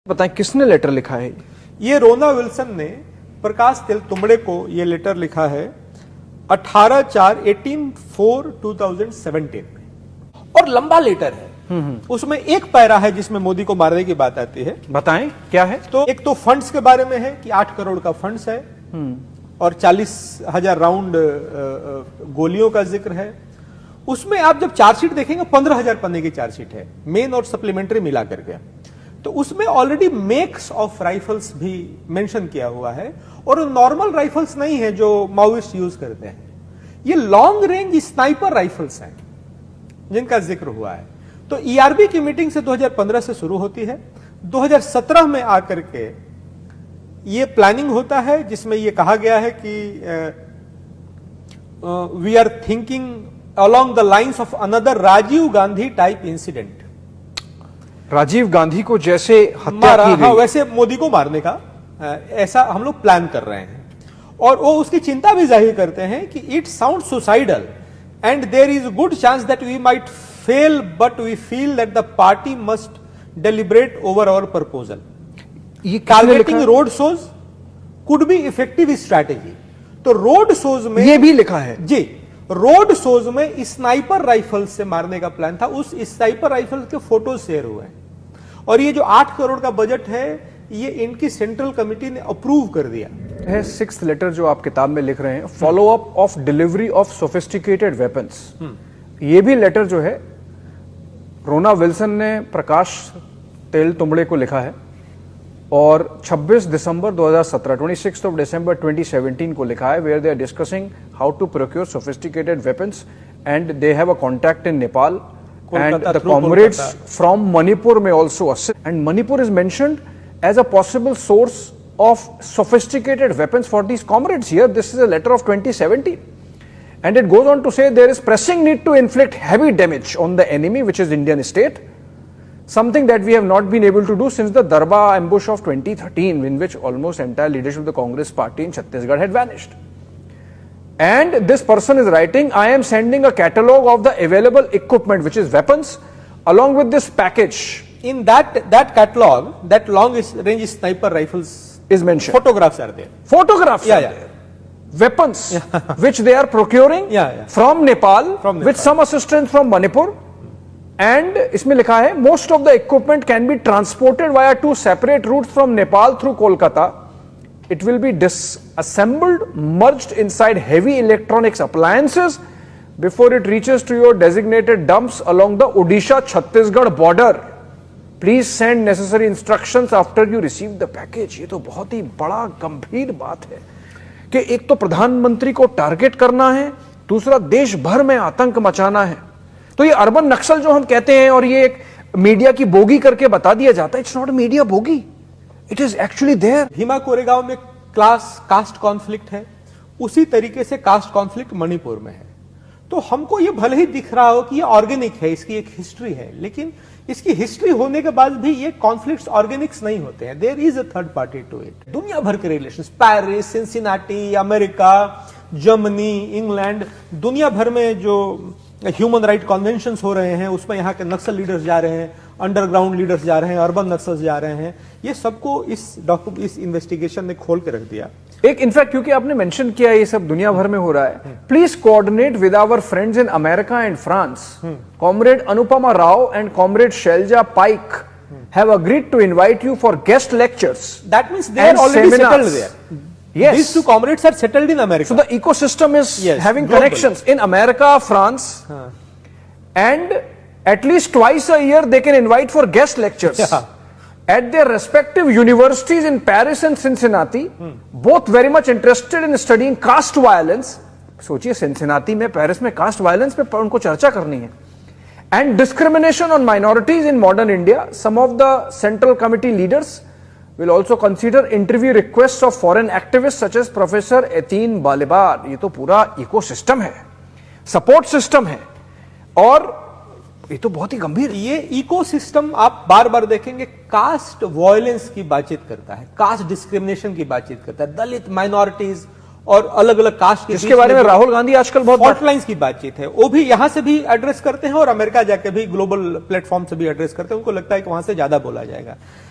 बताएं किसने लेटर लिखा है? ये रोना विल्सन ने प्रकाश तेलतुंबड़े को ये लेटर लिखा है 18/4/2017 में, और लंबा लेटर है। उसमें एक पैरा है जिसमें मोदी को मारने की बात आती है। बताएं क्या है? तो एक तो फंड्स के बारे में है कि 8 करोड़ का फंड्स है और 40,000 राउंड गोलियों का जिक्र है। उसमें आप जब चार्जशीट देखेंगे 15,000 पन्ने की चार्जशीट है, मेन और सप्लीमेंट्री मिला करके। तो उसमें ऑलरेडी मेक्स ऑफ राइफल्स भी मेंशन किया हुआ है, और नॉर्मल राइफल्स नहीं है जो माओइस्ट यूज करते हैं। ये लॉन्ग रेंज स्नाइपर राइफल्स हैं जिनका जिक्र हुआ है। तो ईआरबी की मीटिंग से 2015 से शुरू होती है। 2017 में आकर के ये प्लानिंग होता है जिसमें ये कहा गया है कि we are thinking along the lines of another Rajiv Gandhi type incident. Rajiv Gandhi को जैसे हत्या मारा, की गई, हाँ, वैसे मोदी को मारने का ऐसा हम लोग प्लान कर रहे हैं। और वो उसकी चिंता भी जाहिर करते हैं कि it sound suicidal and there is good chance that we might fail, but we feel that the party must deliberate over our proposal. ये targeting road shows could be effective strategy. तो रोड शोज में ये भी लिखा है जी, road shows में sniper rifle से मारने का प्लान था। उस स्नाइपर राइफल के फोटो शेयर हुए हैं, और ये जो 8 करोड़ का बजट है ये इनकी सेंट्रल कमेटी ने अप्रूव कर दिया है। 6th लेटर जो आप किताब में लिख रहे हैं, follow up of delivery of sophisticated weapons, ये भी लेटर जो है रोना विल्सन ने प्रकाश तेलतुंबड़े को लिखा है, और 26 दिसंबर 2017 26 ऑफ दिसंबर 2017 को लिखा है, where they are discussing how to procure sophisticated weapons and they have a contact in Nepal and the comrades from Manipur may also assist, and Manipur is mentioned as a possible source of sophisticated weapons for these comrades here. This is a letter of 2017, and it goes on to say there is pressing need to inflict heavy damage on the enemy, which is Indian state, something that we have not been able to do since the Darba ambush of 2013, in which almost entire leadership of the Congress party in Chhattisgarh had vanished. And this person is writing, I am sending a catalog of the available equipment, which is weapons, along with this package. In that catalog, that long range sniper rifles is mentioned. Photographs are there. Photographs are there. Weapons which they are procuring from Nepal, with some assistance from Manipur. And इसमें लिखा है, most of the equipment can be transported via 2 separate routes from Nepal through Kolkata. It will be disassembled, merged inside heavy electronics appliances before it reaches to your designated dumps along the Odisha-Chhattisgarh border. Please send necessary instructions after you receive the package. ये तो बहुत ही बड़ा गंभीर बात है कि एक तो प्रधानमंत्री को टारगेट करना है, दूसरा देश भर में आतंक मचाना है। तो ये अर्बन नक्सल जो हम कहते हैं, और ये एक मीडिया की बोगी करके बता दिया जाता है, it's not media bogey, it is actually there. Bhima Koregaon में कास्ट कॉन्फ्लिक्ट है, उसी तरीके से कास्ट कॉन्फ्लिक्ट मणिपुर में है। तो हमको ये भले ही दिख रहा हो कि ये ऑर्गेनिक है, इसकी एक हिस्ट्री है, लेकिन इसकी हिस्ट्री होने के बाद भी ये कॉन्फ्लिक्ट्स ऑर्गेनिक्स नहीं होते हैं। There is a third party to it. दुनिया भर के relations, Paris, Cincinnati, America, Germany, England, दुनिया भर में जो ह्यूमन राइट कन्वेंशंस हो रहे हैं, उसमें यहाँ के नक्सल लीडर्स जा रहे हैं, अंडरग्राउंड लीडर्स जा रहे हैं, अर्बन नक्सल्स जा रहे हैं। ये सबको इस इन्वेस्टिगेशन ने खोल के रख दिया। एक इनफैक्ट क्योंकि आपने मेंशन किया ये सब दुनिया भर में हो रहा है, please coordinate with our friends in America and France. Comrade Anupama Rao and comrade Shailaja Paik have agreed to invite you for guest lectures. That means they are already settled there. Yes, these two comrades are settled in America. So the ecosystem is having global connections in America, France, and at least twice a year they can invite for guest lectures at their respective universities in Paris and Cincinnati. Both very much interested in studying caste violence. सोचिए, Cincinnati में, Paris में cast violence पे उनको चर्चा करनी है, and discrimination on minorities in modern India. Some of the central committee leaders will also consider interview requests of foreign activists such as Professor Etin Balibar. ये तो पूरा इकोसिस्टम है, सपोर्ट सिस्टम है, और ये तो बहुत ही गंभीर। ये इकोसिस्टम आप बार बार देखेंगे कास्ट वायलेंस की बातचीत करता है, कास्ट डिस्क्रिमिनेशन की बातचीत करता है, दलित, माइनॉरिटीज और अलग अलग कास्ट के, जिसके बारे में राहुल गांधी आजकल बहुत हॉटलाइंस की बातचीत है, वो भी यहां से भी एड्रेस करते हैं और अमेरिका जाके भी ग्लोबल प्लेटफॉर्म से भी एड्रेस करते हैं। उनको लगता है कि वहां से ज्यादा बोला जाएगा।